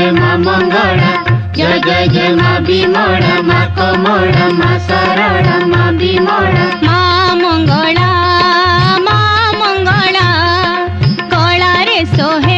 जय मा मंगला जय जय जय मा बिमला मा कमला मा सरला मा बिमला मा मंगला कळा रे सोहे